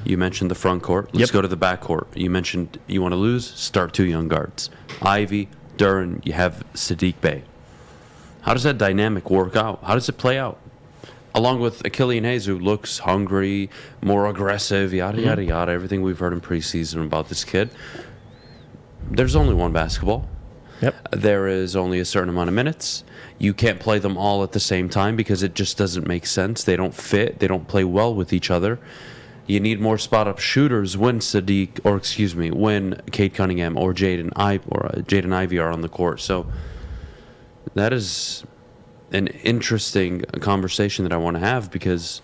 You mentioned the front court. Let's go to the back court. You mentioned you want to lose, start 2 young guards. Ivy, Duren, you have Saddiq Bey. How does that dynamic work out? How does it play out? Along with a Killian Hayes who looks hungry, more aggressive, yada, yada, yada, everything we've heard in preseason about this kid. There's only one basketball. Yep. There is only a certain amount of minutes. You can't play them all at the same time because it just doesn't make sense. They don't fit. They don't play well with each other. You need more spot-up shooters when when Cade Cunningham or Jaden Ivey are on the court. So that is an interesting conversation that I want to have because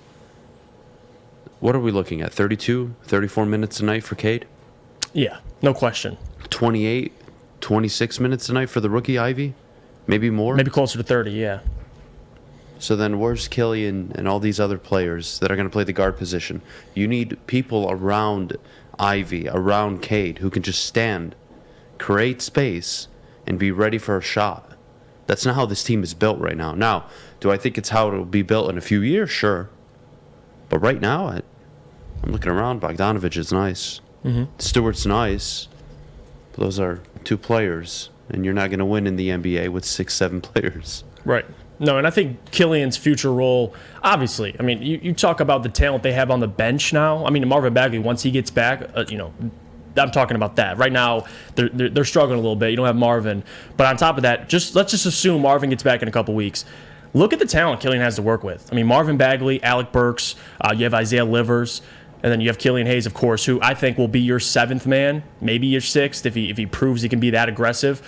what are we looking at? 32, 34 minutes a night for Cade? Yeah, no question. 28, 26 minutes a night for the rookie Ivy? Maybe more? Maybe closer to 30, yeah. So then where's Killian and all these other players that are going to play the guard position? You need people around Ivy, around Cade, who can just stand, create space, and be ready for a shot. That's not how this team is built right now. Now, do I think it's how it will be built in a few years? Sure. But right now, I'm looking around. Bogdanovich is nice. Stewart's nice. But those are 2 players, and you're not going to win in the NBA with 6-7 players. Right. No, and I think Killian's future role, obviously, I mean, you talk about the talent they have on the bench now. I mean, Marvin Bagley, once he gets back, I'm talking about that. Right now, they're struggling a little bit. You don't have Marvin. But on top of that, let's just assume Marvin gets back in a couple weeks. Look at the talent Killian has to work with. I mean, Marvin Bagley, Alec Burks, you have Isaiah Livers, and then you have Killian Hayes, of course, who I think will be your 7th man, maybe your 6th if he proves he can be that aggressive.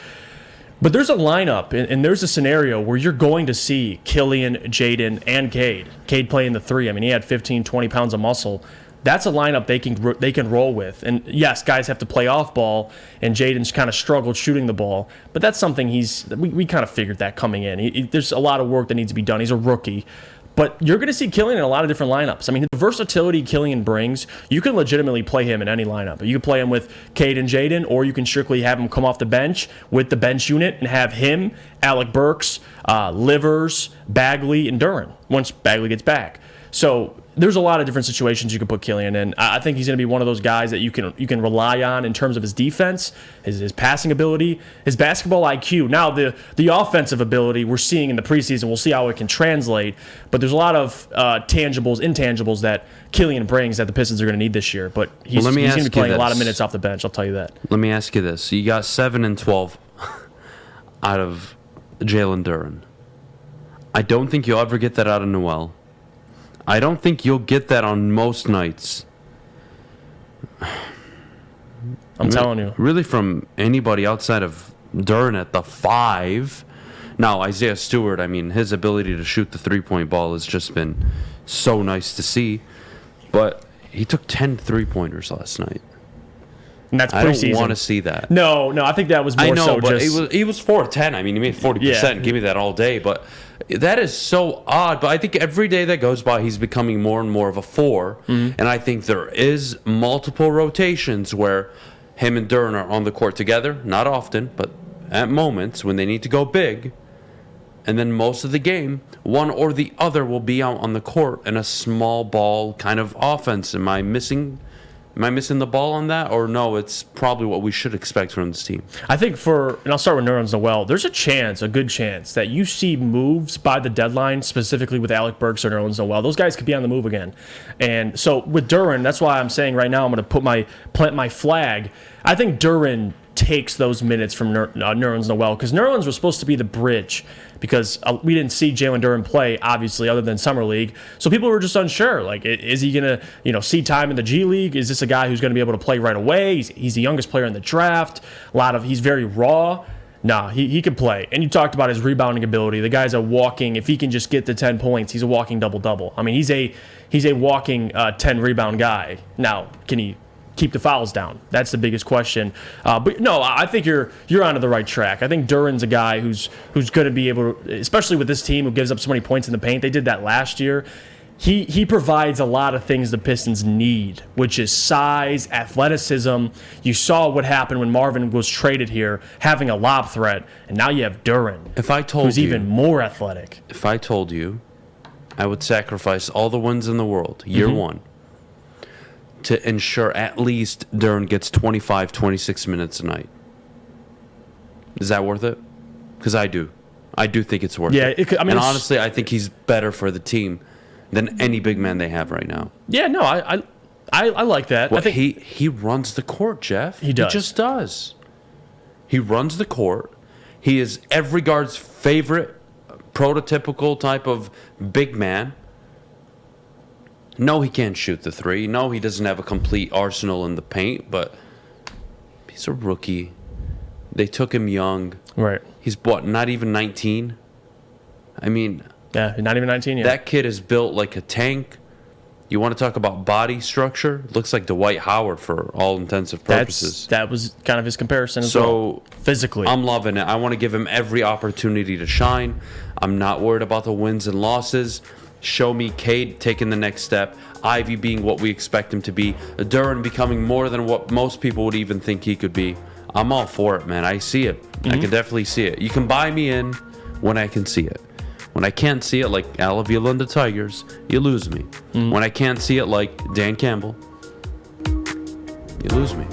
But there's a lineup, and there's a scenario where you're going to see Killian, Jaden, and Cade. Cade playing the 3. I mean, he had 15, 20 pounds of muscle. That's a lineup they can roll with. And yes, guys have to play off ball, and Jaden's kind of struggled shooting the ball. But that's something we kind of figured that coming in. There's a lot of work that needs to be done. He's a rookie. But you're going to see Killian in a lot of different lineups. I mean, the versatility Killian brings, you can legitimately play him in any lineup. You can play him with Cade and Jaden, or you can strictly have him come off the bench with the bench unit and have him, Alec Burks, Livers, Bagley, and Duren once Bagley gets back. So there's a lot of different situations you can put Killian in. I think he's going to be one of those guys that you can rely on in terms of his defense, his passing ability, his basketball IQ. Now, the offensive ability we're seeing in the preseason, we'll see how it can translate. But there's a lot of intangibles that Killian brings that the Pistons are going to need this year. But he's going to be playing a lot of minutes off the bench, I'll tell you that. Let me ask you this. You got 7 and 12 out of Jalen Duren. I don't think you'll ever get that out of Noel. I don't think you'll get that on most nights. I'm telling you. Really from anybody outside of Duren at the 5. Now, Isaiah Stewart, I mean, his ability to shoot the 3-point ball has just been so nice to see. But he took 10 3-pointers last night. And that's preseason. I don't want to see that. No, I think that was more but he was 4-10. I mean, he made 40%. Yeah. Give me that all day. But that is so odd. But I think every day that goes by, he's becoming more and more of a 4. And I think there is multiple rotations where him and Duren are on the court together. Not often, but at moments when they need to go big. And then most of the game, one or the other will be out on the court in a small ball kind of offense. Am I missing the ball on that? Or no, it's probably what we should expect from this team. I think and I'll start with Nerlens Noel, there's a good chance that you see moves by the deadline, specifically with Alec Burks or Nerlens Noel. Those guys could be on the move again. And so with Duren, that's why I'm saying right now I'm going to plant my flag. I think Duren takes those minutes from Nerlens Noel because Nerlens was supposed to be the bridge because we didn't see Jalen Duren play, obviously, other than Summer League. So people were just unsure. Like, is he going to see time in the G League? Is this a guy who's going to be able to play right away? He's the youngest player in the draft. He's very raw. Nah, he can play. And you talked about his rebounding ability. The guy's if he can just get to 10 points, he's a walking double-double. I mean, he's a walking 10-rebound guy. Now, can he keep the fouls down? That's the biggest question. But no, I think you're onto the right track. I think Duren's a guy who's going to be able to, especially with this team who gives up so many points in the paint. They did that last year. He provides a lot of things the Pistons need, which is size, athleticism. You saw what happened when Marvin was traded here, having a lob threat, and now you have Duren, who's even more athletic. If I told you I would sacrifice all the wins in the world, year one, to ensure at least Duren gets 25, 26 minutes a night. Is that worth it? Because I do. I do think it's worth it. Yeah, and honestly, I think he's better for the team than any big man they have right now. Yeah, no, I like that. Well, I think he runs the court, Jeff. He does. He just does. He runs the court. He is every guard's favorite prototypical type of big man. No, he can't shoot the three. No, he doesn't have a complete arsenal in the paint, but he's a rookie. They took him young. Right. He's not even 19? I mean... Yeah, not even 19 yet. That kid is built like a tank. You want to talk about body structure? Looks like Dwight Howard for all intensive purposes. That was kind of his comparison as well. Physically. I'm loving it. I want to give him every opportunity to shine. I'm not worried about the wins and losses. Show me Cade taking the next step. Ivy being what we expect him to be. Duren becoming more than what most people would even think he could be. I'm all for it, man. I see it. I can definitely see it. You can buy me in when I can see it. When I can't see it, like Al Avila and the Tigers, you lose me. When I can't see it, like Dan Campbell, you lose me.